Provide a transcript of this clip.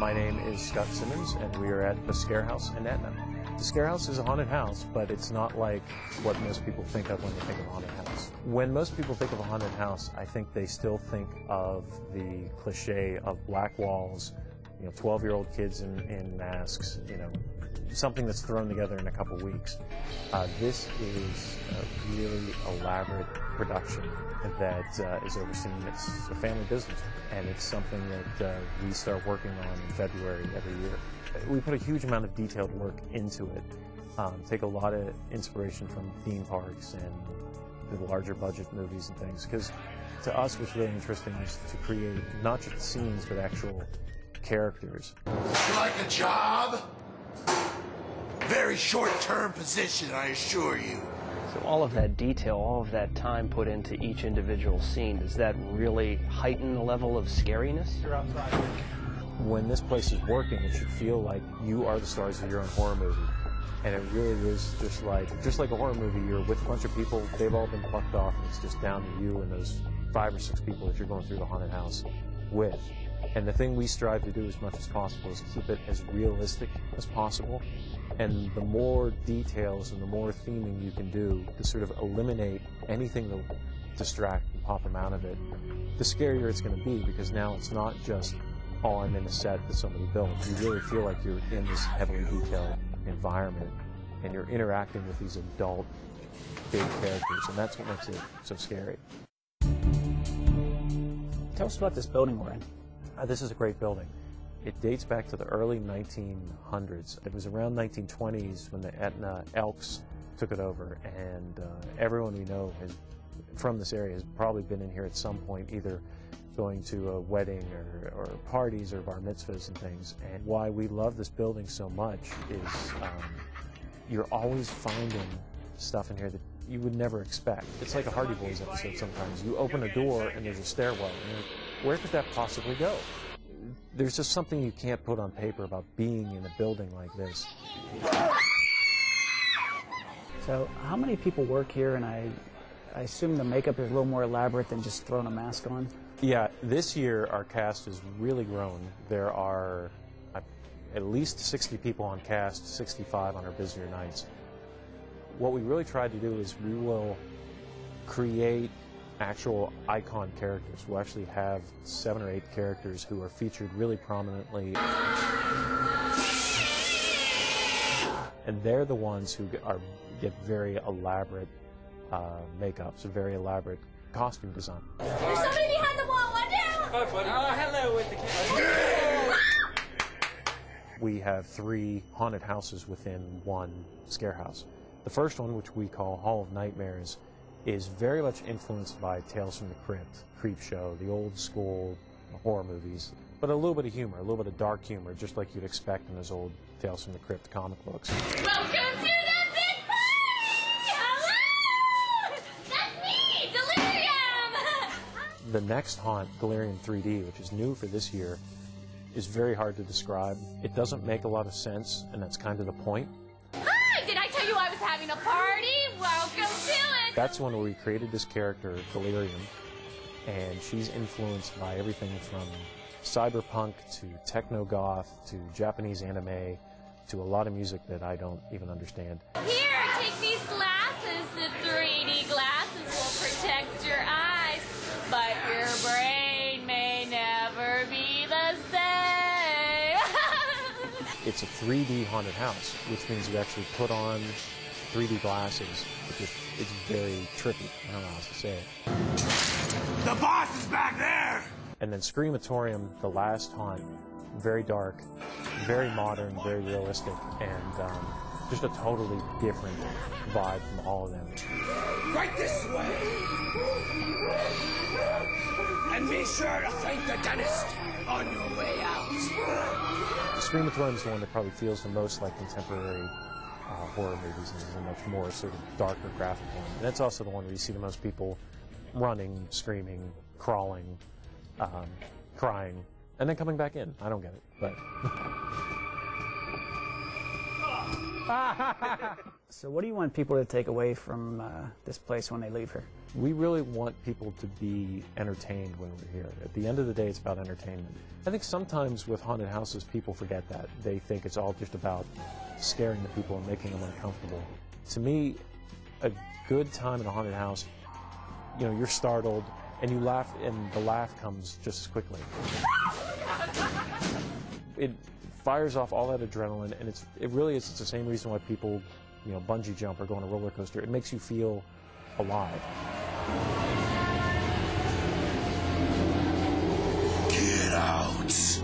My name is Scott Simmons, and we are at the Scarehouse in Etna. The Scarehouse is a haunted house, but it's not like what most people think of when they think of a haunted house. When most people think of a haunted house, I think they still think of the cliche of black walls, 12-year-old kids in masks, something that's thrown together in a couple weeks. This is a really elaborate production that is overseen. It's a family business, and it's something that we start working on in February every year. We put a huge amount of detailed work into it, take a lot of inspiration from theme parks and the larger budget movies and things, because to us what's really interesting is to create not just scenes, but actual characters. You like a job? Very short-term position, I assure you. So all of that detail, all of that time put into each individual scene, does that really heighten the level of scariness? When this place is working, it should feel like you are the stars of your own horror movie. And it really is just like a horror movie. You're with a bunch of people, they've all been plucked off, and it's just down to you and those 5 or 6 people that you're going through the haunted house with. And the thing we strive to do as much as possible is keep it as realistic as possible. And the more details and the more theming you can do to sort of eliminate anything that will distract and pop them out of it, the scarier it's going to be, because now it's not just, oh, I'm in a set that somebody built. You really feel like you're in this heavily detailed environment, and you're interacting with these adult, big characters, and that's what makes it so scary. Tell us about this building we're in. This is a great building. It dates back to the early 1900s. It was around 1920s when the Etna Elks took it over, and everyone we know from this area has probably been in here at some point, either going to a wedding or parties or bar mitzvahs and things. And why we love this building so much is you're always finding stuff in here that you would never expect. It's like a Hardy Boys episode sometimes. You open a door and there's a stairwell, and you're like, where could that possibly go? There's just something you can't put on paper about being in a building like this. So how many people work here? And I assume the makeup is a little more elaborate than just throwing a mask on? Yeah, this year our cast has really grown. There are at least 60 people on cast, 65 on our busier nights. What we really tried to do is we will create actual icon characters. We'll actually have 7 or 8 characters who are featured really prominently. And they're the ones who get very elaborate makeups, very elaborate costume design. There's somebody behind the wall, one down! Oh, buddy. Oh, hello with the camera. We have 3 haunted houses within one Scarehouse. The first one, which we call Hall of Nightmares, is very much influenced by Tales from the Crypt, Creep Show, the old school horror movies, but a little bit of humor, a little bit of dark humor, just like you'd expect in those old Tales from the Crypt comic books. Welcome to the big party! Hello! That's me, Delirium! The next haunt, Delirium 3D, which is new for this year, is very hard to describe. It doesn't make a lot of sense, and that's kind of the point. Hi! Did I tell you I was having a party? Welcome to it! That's when we created this character, Delirium, and she's influenced by everything from cyberpunk to techno-goth to Japanese anime to a lot of music that I don't even understand. Here, take these glasses. The 3D glasses will protect your eyes, but your brain may never be the same. It's a 3D haunted house, which means you actually put on 3D glasses. It's very trippy. I don't know how else to say it. The boss is back there! And then Screamatorium, the last haunt, very dark, very modern, very realistic, and just a totally different vibe from all of them. Right this way! And be sure to thank the dentist on your way out. Screamatorium is the one that probably feels the most like contemporary horror movies, and is a much more sort of darker, graphic one. And it's also the one where you see the most people running, screaming, crawling, crying, and then coming back in. I don't get it, but... So what do you want people to take away from this place when they leave here? We really want people to be entertained when we're here. At the end of the day, it's about entertainment. I think sometimes with haunted houses, people forget that. They think it's all just about scaring the people and making them uncomfortable. To me, a good time in a haunted house, you know, you're startled and you laugh, and the laugh comes just as quickly. It fires off all that adrenaline, and it really is the same reason why people, you know, bungee jump or go on a roller coaster. It makes you feel alive. Get out.